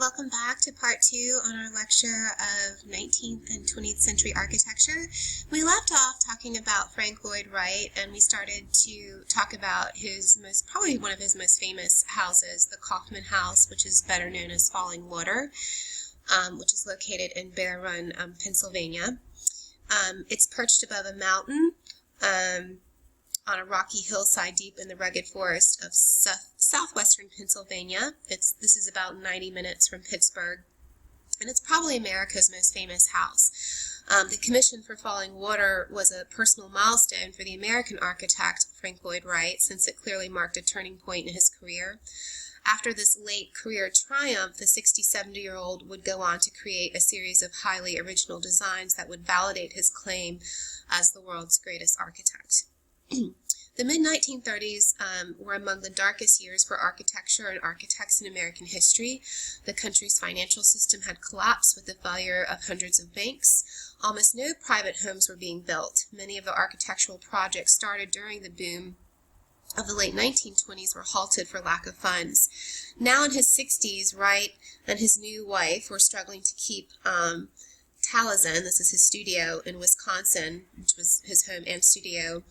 welcome back to part 2 on our lecture of 19th and 20th century architecture. We left off talking about Frank Lloyd Wright, and we started to talk about probably one of his most famous houses, the Kaufman House, which is better known as Falling Water, which is located in Bear Run, Pennsylvania. It's perched above a mountain on a rocky hillside deep in the rugged forest of southwestern Pennsylvania. This is about 90 minutes from Pittsburgh, and it's probably America's most famous house. The commission for Falling Water was a personal milestone for the American architect Frank Lloyd Wright, since it clearly marked a turning point in his career. After this late career triumph, the 70-year-old would go on to create a series of highly original designs that would validate his claim as the world's greatest architect. The mid-1930s were among the darkest years for architecture and architects in American history. The country's financial system had collapsed with the failure of hundreds of banks. Almost no private homes were being built. Many of the architectural projects started during the boom of the late 1920s were halted for lack of funds. Now in his 60s, Wright and his new wife were struggling to keep Taliesin, this is his studio in Wisconsin, which was his home and studio,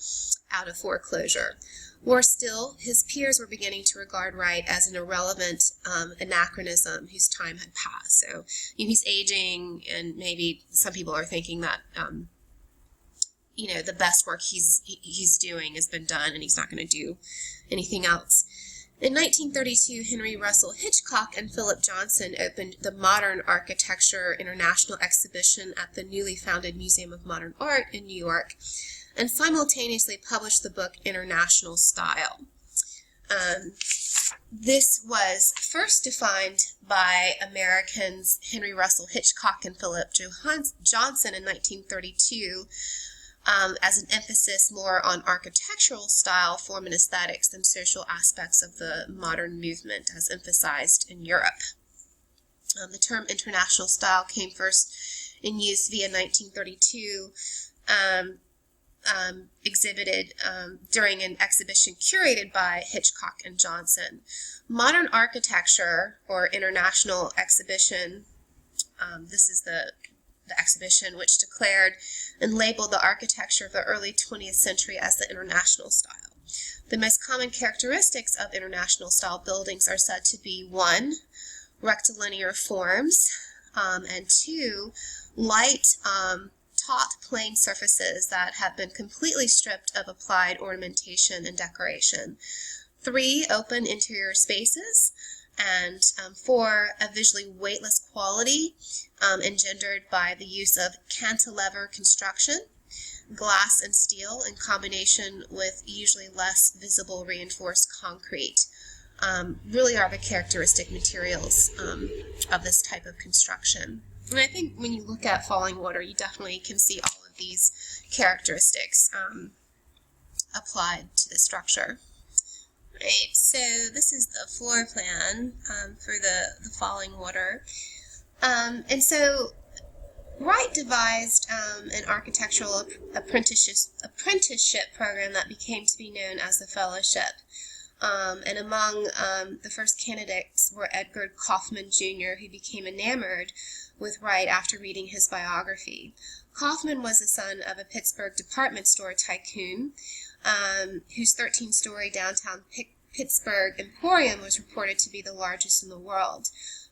out of foreclosure. Worse still, his peers were beginning to regard Wright as an irrelevant anachronism whose time had passed. So he's aging, and maybe some people are thinking that the best work he's doing has been done, and he's not going to do anything else. In 1932, Henry Russell Hitchcock and Philip Johnson opened the Modern Architecture International Exhibition at the newly founded Museum of Modern Art in New York, and simultaneously published the book International Style. This was first defined by Americans Henry Russell Hitchcock and Philip Johnson in 1932 as an emphasis more on architectural style, form, and aesthetics than social aspects of the modern movement as emphasized in Europe. The term international style came first in use via 1932, exhibited during an exhibition curated by Hitchcock and Johnson. Modern architecture, or international exhibition, this is the exhibition which declared and labeled the architecture of the early 20th century as the international style. The most common characteristics of international style buildings are said to be 1, rectilinear forms, and 2, light, taut plain surfaces that have been completely stripped of applied ornamentation and decoration. 3, open interior spaces. And 4, a visually weightless quality engendered by the use of cantilever construction, glass and steel in combination with usually less visible reinforced concrete. Really are the characteristic materials of this type of construction. And I think when you look at Falling Water, you definitely can see all of these characteristics applied to the structure. Right, so this is the floor plan for the Falling Water. And so Wright devised an architectural apprenticeship program that became to be known as the Fellowship. And among the first candidates were Edgar Kaufman Jr., who became enamored with Wright after reading his biography. Kaufman was the son of a Pittsburgh department store tycoon, whose 13-story downtown Pittsburgh Emporium was reported to be the largest in the world.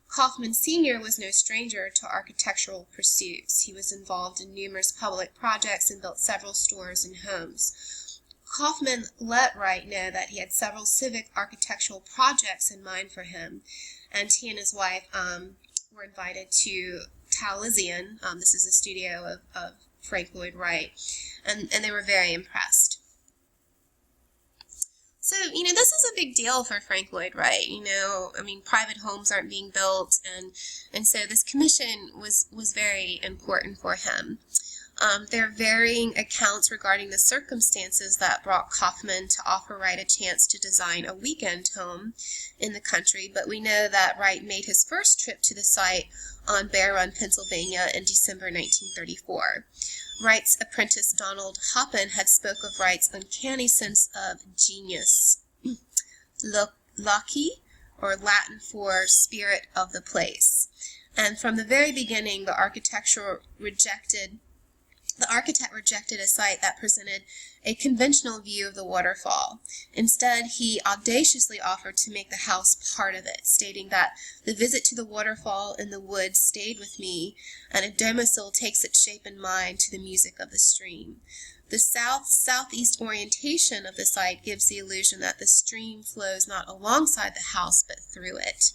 Kaufman Sr. was no stranger to architectural pursuits. He was involved in numerous public projects and built several stores and homes. Kaufman let Wright know that he had several civic architectural projects in mind for him, and he and his wife were invited to Taliesin. This is a studio of Frank Lloyd Wright, and they were very impressed. So, this is a big deal for Frank Lloyd Wright. Private homes aren't being built, and so this commission was very important for him. There are varying accounts regarding the circumstances that brought Kaufman to offer Wright a chance to design a weekend home in the country, but we know that Wright made his first trip to the site on Bear Run, Pennsylvania in December 1934. Wright's apprentice Donald Hoppin had spoke of Wright's uncanny sense of genius. Locke or Latin for spirit of the place. And from the very beginning, the architect rejected a site that presented a conventional view of the waterfall. Instead, he audaciously offered to make the house part of it, stating that the visit to the waterfall in the woods stayed with me, and a domicile takes its shape and mind to the music of the stream. The southeast orientation of the site gives the illusion that the stream flows not alongside the house, but through it.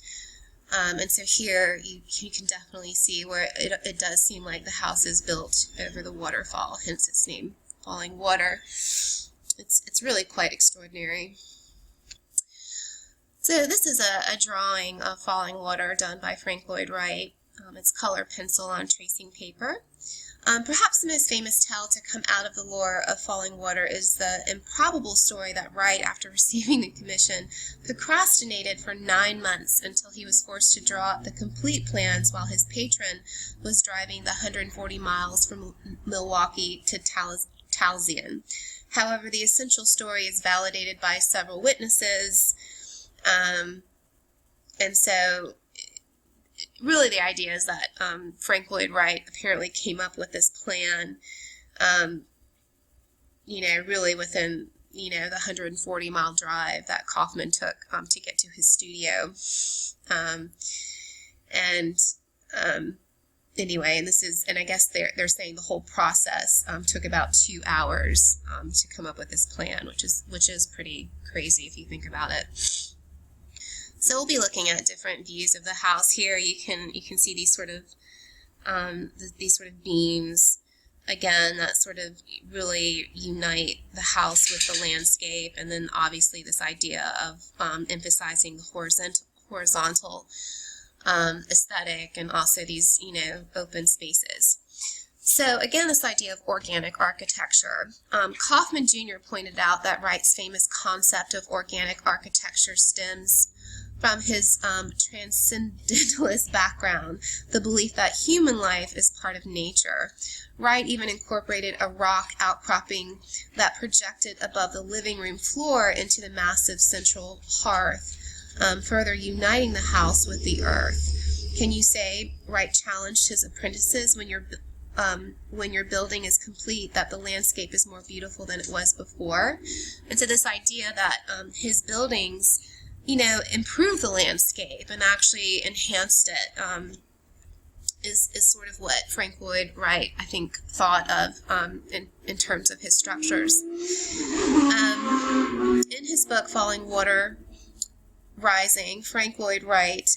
And so here you can definitely see where it does seem like the house is built over the waterfall, hence its name, Falling Water. It's really quite extraordinary. So this is a drawing of Falling Water done by Frank Lloyd Wright. It's color pencil on tracing paper. Perhaps the most famous tale to come out of the lore of Falling Water is the improbable story that Wright, after receiving the commission, procrastinated for 9 months until he was forced to draw up the complete plans while his patron was driving the 140 miles from Milwaukee to Towson. However, the essential story is validated by several witnesses, and so really the idea is that Frank Lloyd Wright apparently came up with this plan, really within, the 140-mile drive that Kaufman took to get to his studio. Anyway, and I guess they're saying the whole process took about 2 hours to come up with this plan, which is pretty crazy if you think about it. So we'll be looking at different views of the house here. You can see these sort of beams again that sort of really unite the house with the landscape, and then obviously this idea of emphasizing the horizontal aesthetic, and also these open spaces. So again, this idea of organic architecture. Kaufman Jr. pointed out that Wright's famous concept of organic architecture stems from his transcendentalist background, the belief that human life is part of nature. Wright even incorporated a rock outcropping that projected above the living room floor into the massive central hearth, further uniting the house with the earth. Can you say Wright challenged his apprentices when your building is complete that the landscape is more beautiful than it was before? And so this idea that his buildings improve the landscape and actually enhanced it is sort of what Frank Lloyd Wright, I think, thought of in terms of his structures. In his book, Falling Water Rising, Frank Lloyd Wright,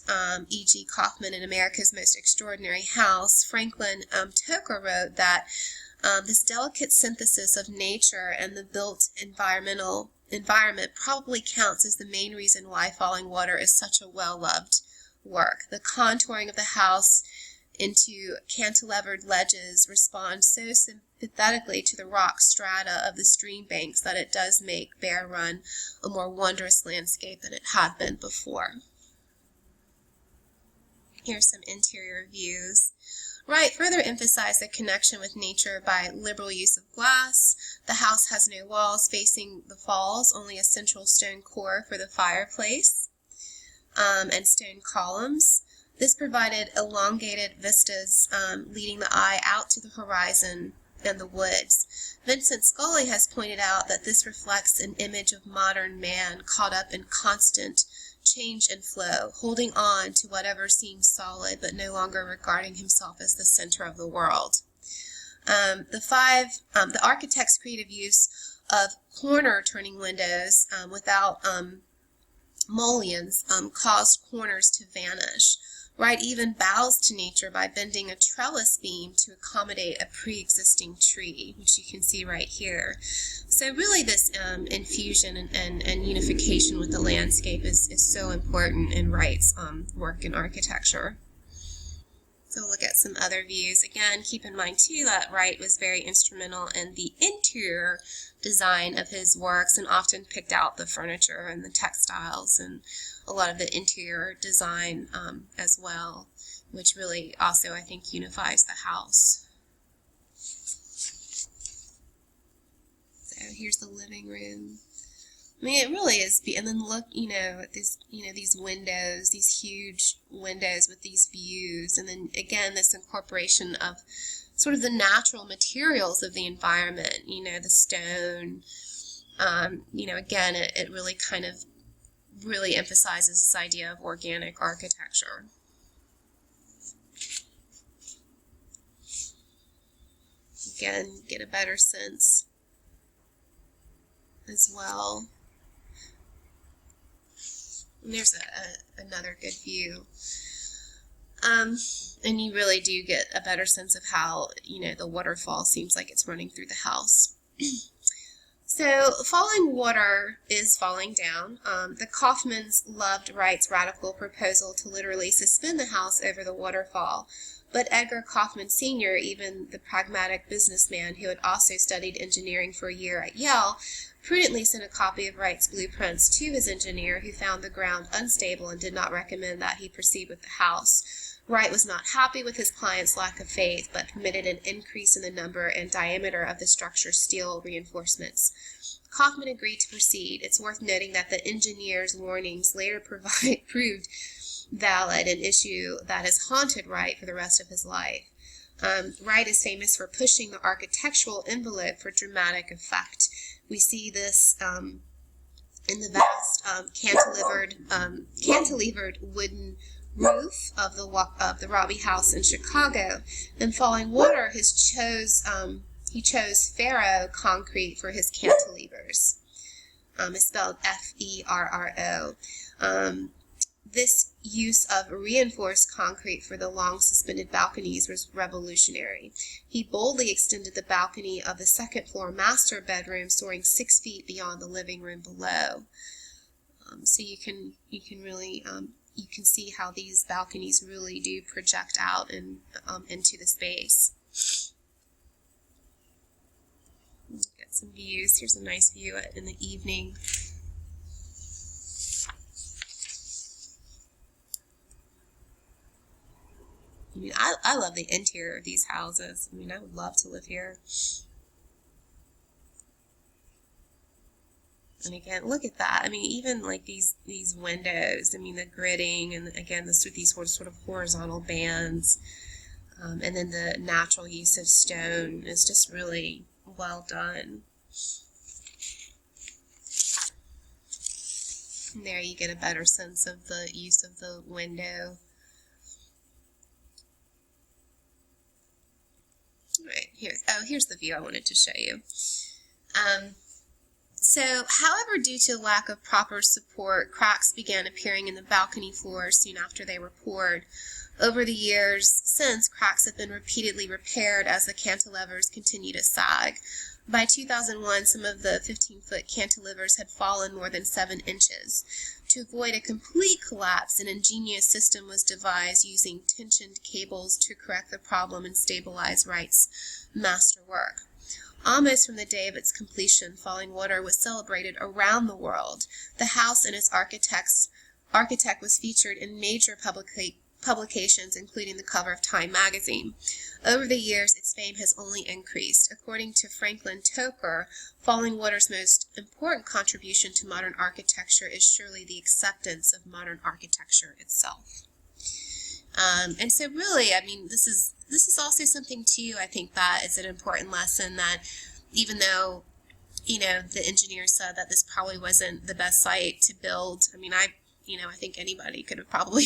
E.G. Kaufman in America's Most Extraordinary House, Franklin Toker wrote that this delicate synthesis of nature and the built environment probably counts as the main reason why Falling Water is such a well-loved work. The contouring of the house into cantilevered ledges responds so sympathetically to the rock strata of the stream banks that it does make Bear Run a more wondrous landscape than it had been before. Here's some interior views. Wright further emphasized the connection with nature by liberal use of glass. The house has no walls facing the falls, only a central stone core for the fireplace, and stone columns. This provided elongated vistas leading the eye out to the horizon and the woods. Vincent Scully has pointed out that this reflects an image of modern man caught up in constant change and flow, holding on to whatever seems solid, but no longer regarding himself as the center of the world. The architect's creative use of corner turning windows without mullions caused corners to vanish. Wright even bows to nature by bending a trellis beam to accommodate a pre-existing tree, which you can see right here. So really this infusion and unification with the landscape is so important in Wright's work in architecture. So we'll look at some other views. Again, keep in mind too that Wright was very instrumental in the interior design of his works and often picked out the furniture and the textiles and a lot of the interior design as well, which really also, I think, unifies the house. So here's the living room. mean, it really is. And then look, at this, these windows, these huge windows with these views. And then again, this incorporation of sort of the natural materials of the environment, the stone. Again, it really kind of really emphasizes this idea of organic architecture. Again, get a better sense as well. And there's another good view. And you really do get a better sense of how, the waterfall seems like it's running through the house. So, falling water is falling down. The Kaufmans loved Wright's radical proposal to literally suspend the house over the waterfall. But Edgar Kaufman Sr., even the pragmatic businessman who had also studied engineering for a year at Yale, prudently sent a copy of Wright's blueprints to his engineer, who found the ground unstable and did not recommend that he proceed with the house. Wright was not happy with his client's lack of faith, but permitted an increase in the number and diameter of the structure's steel reinforcements. Kaufman agreed to proceed. It's worth noting that the engineer's warnings later proved valid, an issue that has haunted Wright for the rest of his life. Wright is famous for pushing the architectural envelope for dramatic effect. We see this in the vast cantilevered wooden roof of the Robbie House in Chicago. In Falling Water, he chose ferro concrete for his cantilevers. It's spelled F-E-R-R-O. This use of reinforced concrete for the long suspended balconies was revolutionary. He boldly extended the balcony of the second-floor master bedroom, soaring 6 feet beyond the living room below. So you can really you can see how these balconies really do project out and into the space. Get some views. Here's a nice view in the evening. I mean, I love the interior of these houses. I mean, I would love to live here. And again, look at that. I mean, even like these windows, I mean, the gridding, and again, these sort of horizontal bands, and then the natural use of stone is just really well done. And there you get a better sense of the use of the window. Right, here's the view I wanted to show you. So, however, due to lack of proper support, cracks began appearing in the balcony floors soon after they were poured. Over the years since, cracks have been repeatedly repaired as the cantilevers continue to sag. By 2001, some of the 15-foot cantilevers had fallen more than 7 inches. To avoid a complete collapse, an ingenious system was devised using tensioned cables to correct the problem and stabilize Wright's masterwork. Almost from the day of its completion, Falling Water was celebrated around the world. The house and its architect was featured in major publications, including the cover of Time magazine. Over the years, its fame has only increased. According to Franklin Toker, Falling Water's most important contribution to modern architecture is surely the acceptance of modern architecture itself. And so really, I mean, this is also something too, I think, that is an important lesson, that even though, the engineer said that this probably wasn't the best site to build, I mean, I think anybody could have probably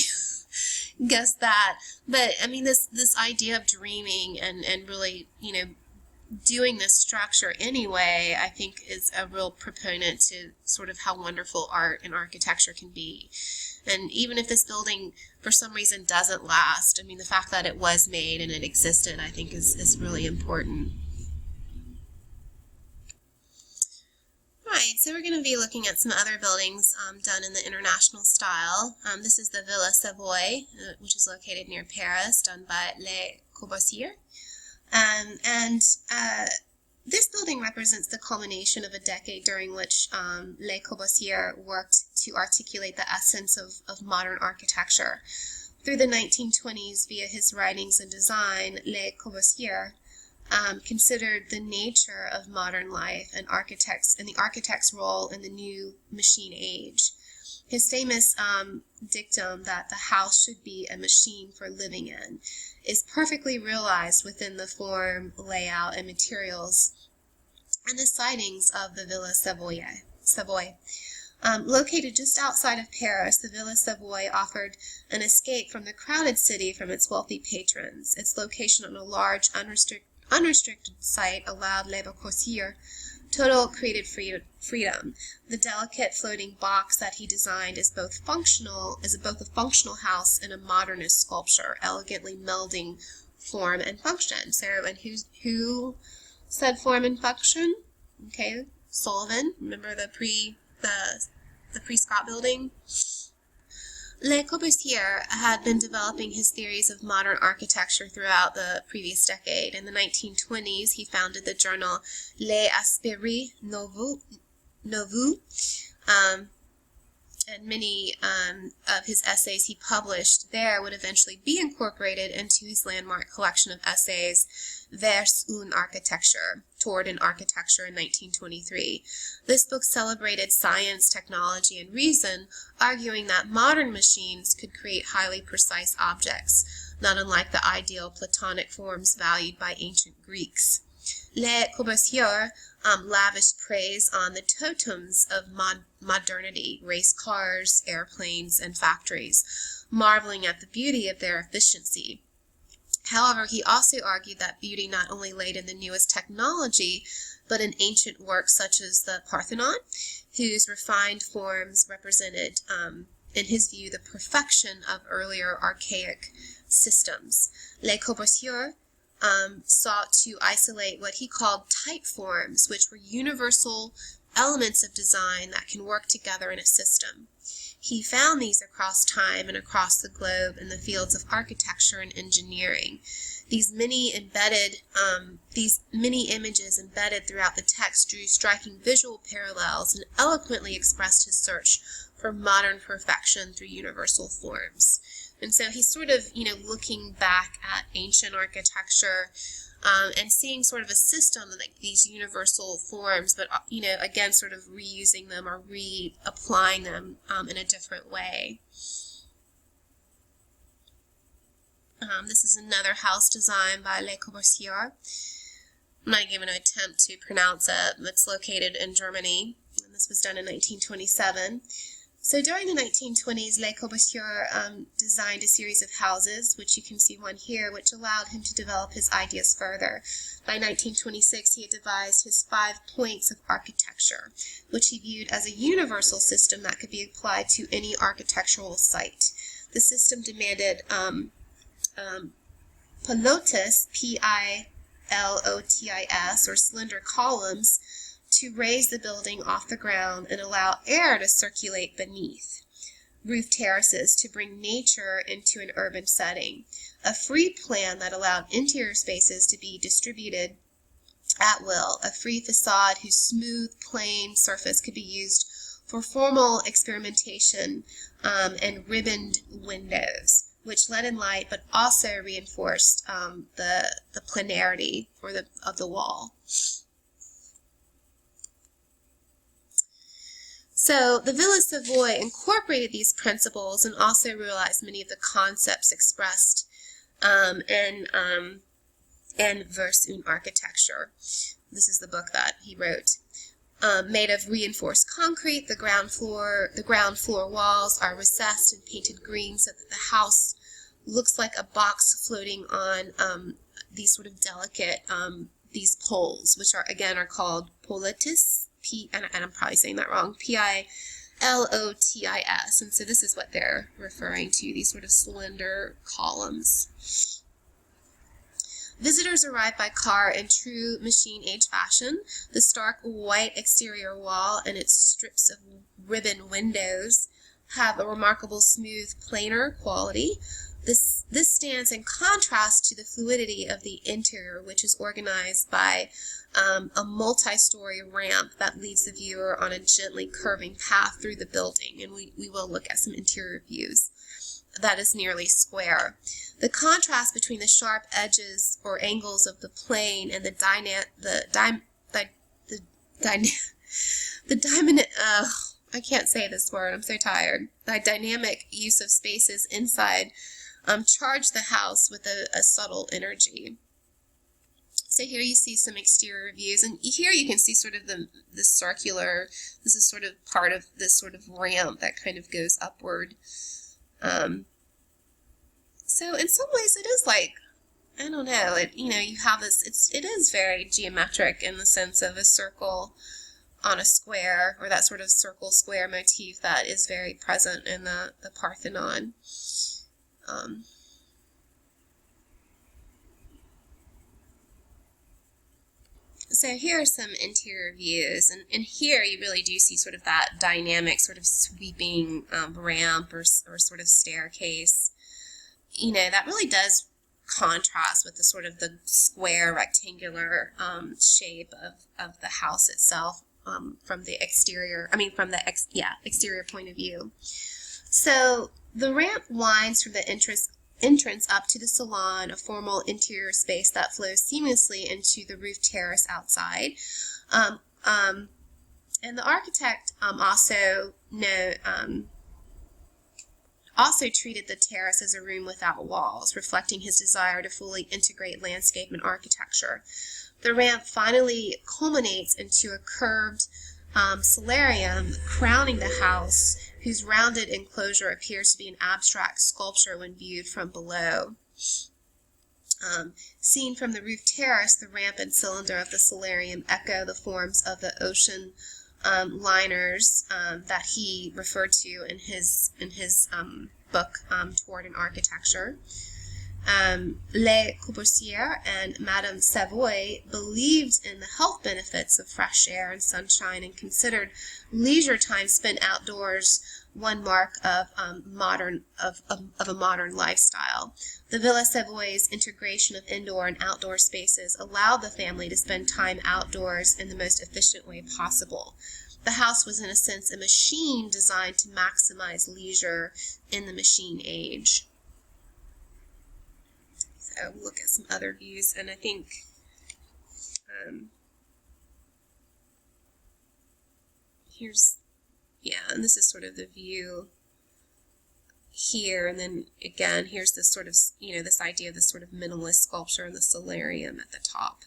guessed that. But I mean, this idea of dreaming and really, doing this structure anyway, I think is a real proponent to sort of how wonderful art and architecture can be. And even if this building, for some reason, doesn't last, I mean, the fact that it was made and it existed, I think, is really important. Right, so we're going to be looking at some other buildings done in the international style. This is the Villa Savoy, which is located near Paris, done by Le Corbusier. This building represents the culmination of a decade during which Le Corbusier worked to articulate the essence of modern architecture. Through the 1920s, via his writings and design, Le Corbusier considered the nature of modern life and the architect's role in the new machine age. His famous dictum that the house should be a machine for living in is perfectly realized within the form, layout, and materials and the sightings of the Villa Savoy. Located just outside of Paris, the Villa Savoy offered an escape from the crowded city from its wealthy patrons. Its location on a large, unrestricted site allowed les corsaires total creative freedom. The delicate floating box that he designed is both a functional house and a modernist sculpture, elegantly melding form and function. So, and who said form and function? Okay, Sullivan. Remember the pre-Scott building? Le Corbusier had been developing his theories of modern architecture throughout the previous decade. In the 1920s, he founded the journal Les Esprits Nouveaux, and many of his essays he published there would eventually be incorporated into his landmark collection of essays, Vers une Architecture, Toward an Architecture, in 1923. This book celebrated science, technology, and reason, arguing that modern machines could create highly precise objects, not unlike the ideal Platonic forms valued by ancient Greeks. Le Corbusier lavished praise on the totems of modernity, race cars, airplanes, and factories, marveling at the beauty of their efficiency. However, he also argued that beauty not only laid in the newest technology, but in ancient works such as the Parthenon, whose refined forms represented, in his view, the perfection of earlier archaic systems. Le Corbusier sought to isolate what he called type forms, which were universal elements of design that can work together in a system. He found these across time and across the globe in the fields of architecture and engineering. These many images embedded throughout the text drew striking visual parallels and eloquently expressed his search for modern perfection through universal forms. And so he's sort of, looking back at ancient architecture and seeing sort of a system of like these universal forms, but, again, sort of reusing them or reapplying them in a different way. This is another house design by Le Corbusier. I'm not even going to attempt to pronounce it. It's located in Germany, and this was done in 1927. So during the 1920s, Le Corbusier designed a series of houses, which you can see one here, which allowed him to develop his ideas further. By 1926, he had devised his 5 points of architecture, which he viewed as a universal system that could be applied to any architectural site. The system demanded pilotis, P-I-L-O-T-I-S, or slender columns, to raise the building off the ground and allow air to circulate beneath. Roof terraces to bring nature into an urban setting. A free plan that allowed interior spaces to be distributed at will. A free facade whose smooth, plain surface could be used for formal experimentation, and ribboned windows, which let in light but also reinforced the planarity of the wall. So the Villa Savoy incorporated these principles and also realized many of the concepts expressed in Vers une Architecture. This is the book that he wrote. Made of reinforced concrete, the ground floor walls are recessed and painted green so that the house looks like a box floating on these sort of delicate these poles, which are called politis. And I'm probably saying that wrong, P-I-L-O-T-I-S. And so this is what they're referring to, these sort of slender columns. Visitors arrive by car in true machine-age fashion. The stark white exterior wall and its strips of ribbon windows have a remarkable smooth, planar quality. This stands in contrast to the fluidity of the interior, which is organized by a multi-story ramp that leads the viewer on a gently curving path through the building, and we will look at some interior views that is nearly square. The contrast between the sharp edges or angles of the plane and the I can't say this word, I'm so tired. The dynamic use of spaces inside charge the house with a subtle energy. So here you see some exterior views, and here you can see sort of the circular, this is sort of part of this sort of ramp that kind of goes upward. So in some ways it is like, I don't know, you have this, it is very geometric in the sense of a circle on a square, or that sort of circle square motif that is very present in the Parthenon. So here are some interior views, and here you really do see sort of that dynamic sort of sweeping ramp or sort of staircase. That really does contrast with the sort of the square rectangular shape of the house itself from the exterior, exterior point of view. So the ramp winds from the entrance up to the salon, a formal interior space that flows seamlessly into the roof terrace outside. And the architect also treated the terrace as a room without walls, reflecting his desire to fully integrate landscape and architecture. The ramp finally culminates into a curved solarium crowning the house, whose rounded enclosure appears to be an abstract sculpture when viewed from below. Seen from the roof terrace, the ramp and cylinder of the solarium echo the forms of the ocean liners that he referred to in his book, Postmodern Architecture. Le Corbusier and Madame Savoy believed in the health benefits of fresh air and sunshine and considered leisure time spent outdoors one mark of a modern lifestyle. The Villa Savoy's integration of indoor and outdoor spaces allowed the family to spend time outdoors in the most efficient way possible. The house was, in a sense, a machine designed to maximize leisure in the machine age. So we'll look at some other views, and I think and this is sort of the view here, and then again here's this sort of, this idea of this sort of minimalist sculpture in the solarium at the top.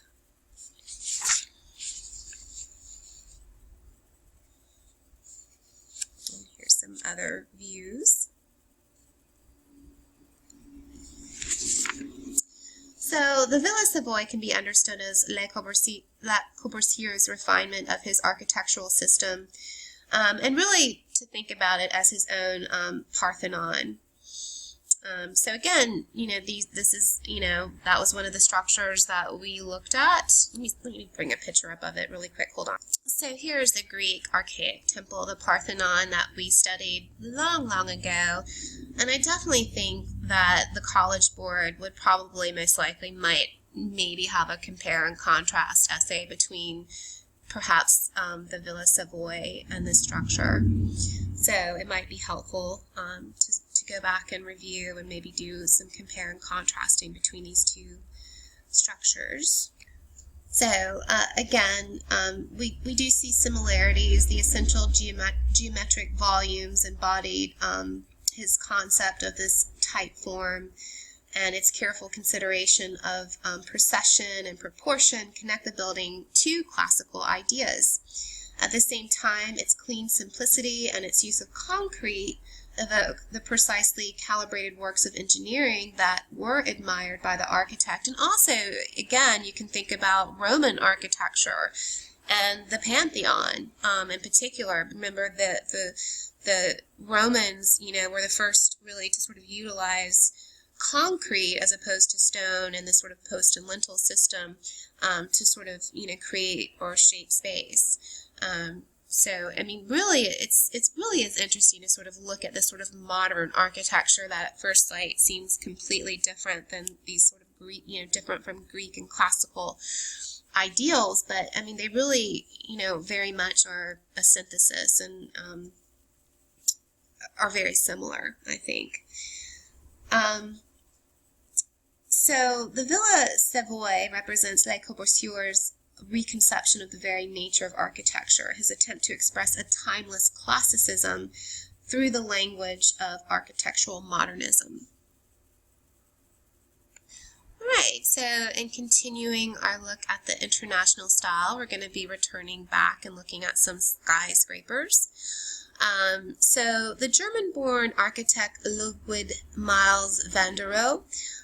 And here's some other views. So the Villa Savoy can be understood as Le Corbusier's refinement of his architectural system, and really to think about it as his own Parthenon. So again, that was one of the structures that we looked at. Let me bring a picture up of it really quick. Hold on. So here's the Greek archaic temple, the Parthenon, that we studied long, long ago. And I definitely think that the College Board would probably maybe have a compare and contrast essay between perhaps the Villa Savoy and this structure. So it might be helpful to go back and review and maybe do some compare and contrasting between these two structures. So again, we do see similarities. The essential geometric volumes embodied his concept of this type form, and its careful consideration of procession and proportion connect the building to classical ideas. At the same time, its clean simplicity and its use of concrete evoke the precisely calibrated works of engineering that were admired by the architect. And also, again, you can think about Roman architecture and the Pantheon in particular. Remember that the Romans, were the first really to sort of utilize concrete as opposed to stone and this sort of post and lintel system to sort of, create or shape space. So, I mean, really, it's really is interesting to sort of look at this sort of modern architecture that at first sight seems completely different than these sort of Greek, different from Greek and classical ideals. But, I mean, they really, very much are a synthesis and are very similar, I think. So the Villa Savoy represents Le Corbusier's reconception of the very nature of architecture, his attempt to express a timeless classicism through the language of architectural modernism. Alright, so in continuing our look at the international style, we're going to be returning back and looking at some skyscrapers. So the German-born architect Ludwig Miles van der Rohe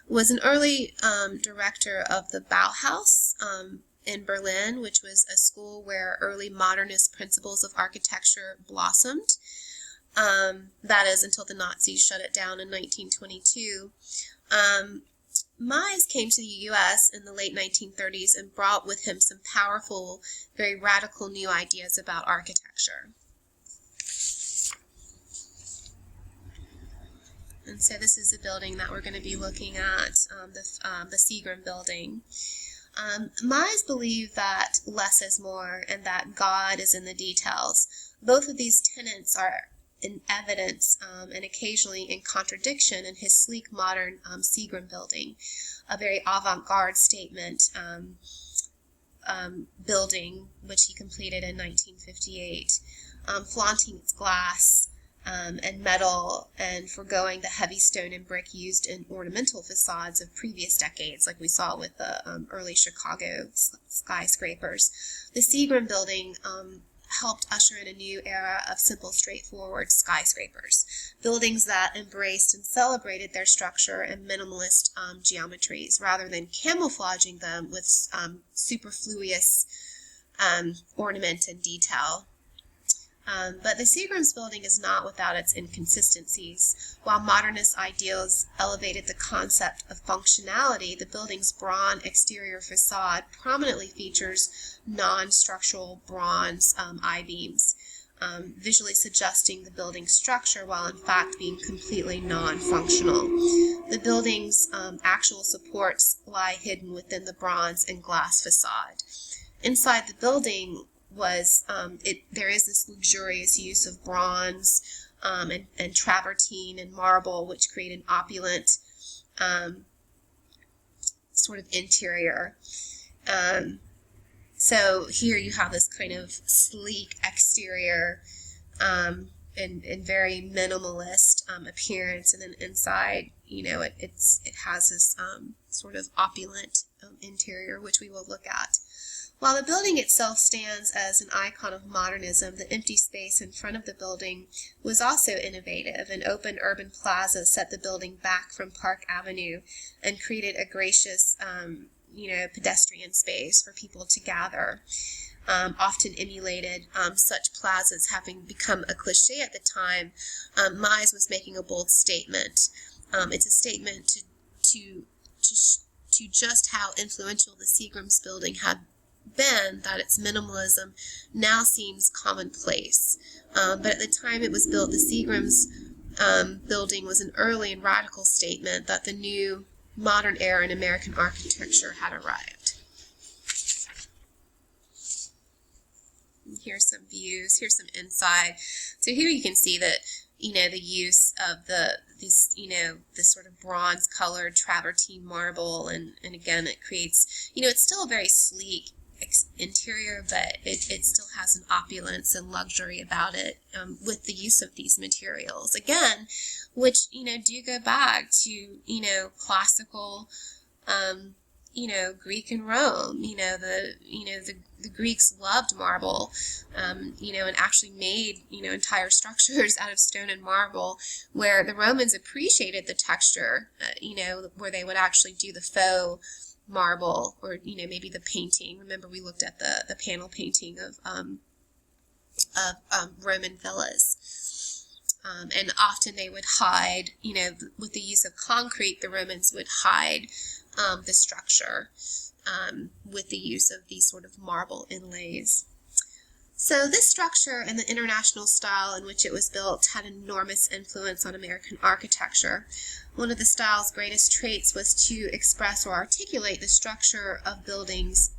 was an early director of the Bauhaus in Berlin, which was a school where early modernist principles of architecture blossomed. That is, until the Nazis shut it down in 1922. Mies came to the U.S. in the late 1930s and brought with him some powerful, very radical new ideas about architecture. And so this is the building that we're going to be looking at, the Seagram Building. Mies believed that less is more and that God is in the details. Both of these tenets are in evidence and occasionally in contradiction in his sleek modern Seagram Building, a very avant-garde statement building which he completed in 1958, flaunting its glass and metal and foregoing the heavy stone and brick used in ornamental facades of previous decades, like we saw with the early Chicago skyscrapers. The Seagram Building helped usher in a new era of simple, straightforward skyscrapers, buildings that embraced and celebrated their structure and minimalist geometries, rather than camouflaging them with superfluous ornament and detail. But the Seagram's building is not without its inconsistencies. While modernist ideals elevated the concept of functionality, the building's bronze exterior facade prominently features non-structural bronze I-beams, visually suggesting the building's structure while in fact being completely non-functional. The building's actual supports lie hidden within the bronze and glass facade. Inside the building there is this luxurious use of bronze and travertine and marble, which create an opulent sort of interior. So here you have this kind of sleek exterior and very minimalist appearance, and then inside, it has this sort of opulent interior, which we will look at. While the building itself stands as an icon of modernism, the empty space in front of the building was also innovative. An open urban plaza set the building back from Park Avenue and created a gracious, pedestrian space for people to gather. Often emulated, such plazas having become a cliche at the time, Mies was making a bold statement. It's a statement to just how influential the Seagram's building had been, that its minimalism now seems commonplace. But at the time it was built, the Seagram's building was an early and radical statement that the new modern era in American architecture had arrived. Here's some views, here's some inside. So here you can see that, the use of this sort of bronze colored travertine marble, and again it creates, it's still a very sleek interior, but it still has an opulence and luxury about it with the use of these materials, again, which do go back to classical Greek and Rome. The Greeks loved marble, and actually made entire structures out of stone and marble, where the Romans appreciated the texture, where they would actually do the faux marble, or maybe the painting. Remember, we looked at the panel painting of Roman villas, and often they would hide, with the use of concrete, the Romans would hide the structure with the use of these sort of marble inlays. So this structure and the international style in which it was built had enormous influence on American architecture. One of the style's greatest traits was to express or articulate the structure of buildings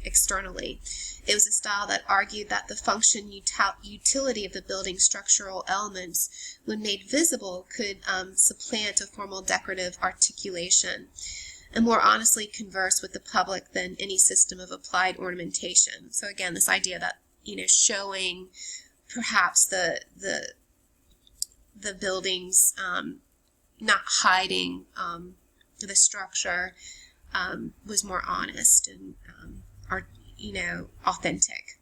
externally. It was a style that argued that the function utility of the building's structural elements, when made visible, could supplant a formal decorative articulation and more honestly converse with the public than any system of applied ornamentation. So again, this idea that, showing perhaps the buildings, not hiding the structure, was more honest and authentic.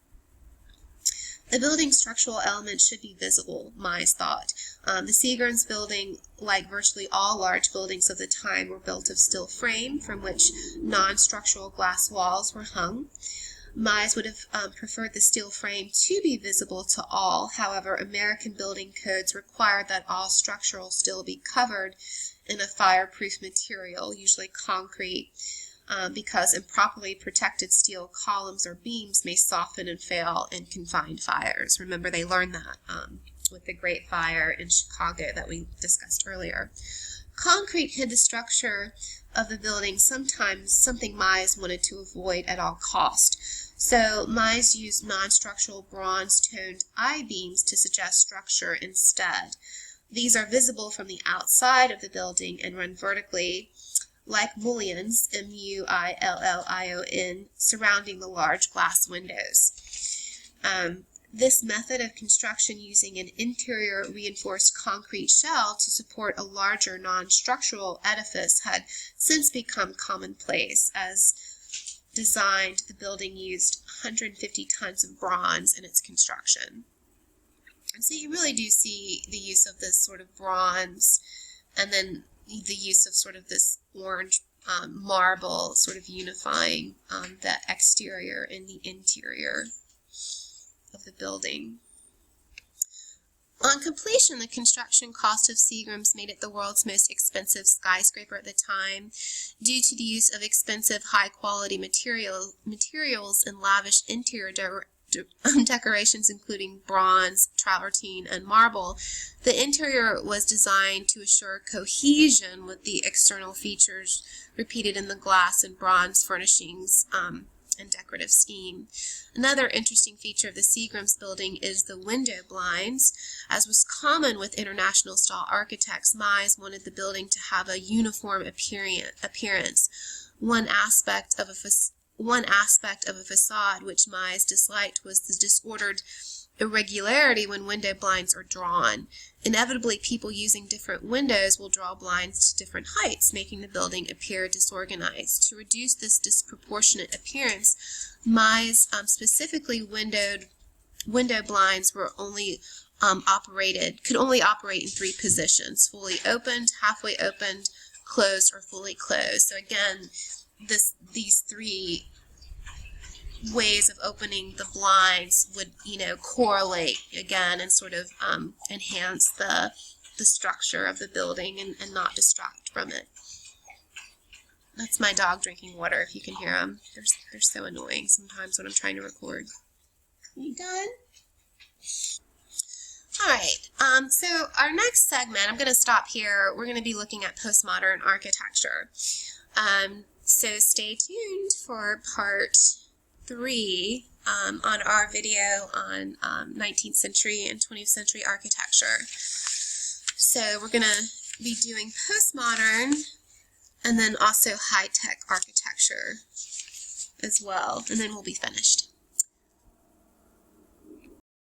The building's structural elements should be visible, Mies thought. The Seagram Building, like virtually all large buildings of the time, were built of steel frame from which non-structural glass walls were hung. Mies would have preferred the steel frame to be visible to all. However, American building codes required that all structural steel be covered in a fireproof material, usually concrete, because improperly protected steel columns or beams may soften and fail in confined fires. Remember, they learned that with the Great Fire in Chicago that we discussed earlier. Concrete hid the structure of the building, sometimes something Mies wanted to avoid at all cost. So Mies used non-structural bronze-toned I-beams to suggest structure instead. These are visible from the outside of the building and run vertically like mullions, M-U-I-L-L-I-O-N, surrounding the large glass windows. This method of construction, using an interior reinforced concrete shell to support a larger non-structural edifice, had since become commonplace. As designed, the building used 150 tons of bronze in its construction. And so you really do see the use of this sort of bronze, and then the use of sort of this orange marble sort of unifying the exterior and the interior of the building. On completion, the construction cost of Seagram's made it the world's most expensive skyscraper at the time due to the use of expensive, high-quality materials and lavish interior decorations, including bronze, travertine, and marble. The interior was designed to assure cohesion with the external features repeated in the glass and bronze furnishings and decorative scheme. Another interesting feature of the Seagram's building is the window blinds. As was common with international style architects, Mies wanted the building to have a uniform appearance. One aspect of a facade which Mies disliked was the disordered irregularity when window blinds are drawn. Inevitably, people using different windows will draw blinds to different heights, making the building appear disorganized. To reduce this disproportionate appearance, Mies specifically window blinds were could only operate in three positions: fully opened, halfway opened, closed, or fully closed. So again, these three ways of opening the blinds would, correlate again and sort of enhance the structure of the building and not distract from it. That's my dog drinking water, if you can hear them. They're so annoying sometimes when I'm trying to record. Are you done? All right, so our next segment, I'm going to stop here. We're going to be looking at postmodern architecture. So stay tuned for part 3 on our video on 19th century and 20th century architecture. So we're going to be doing postmodern and then also high-tech architecture as well, and then we'll be finished.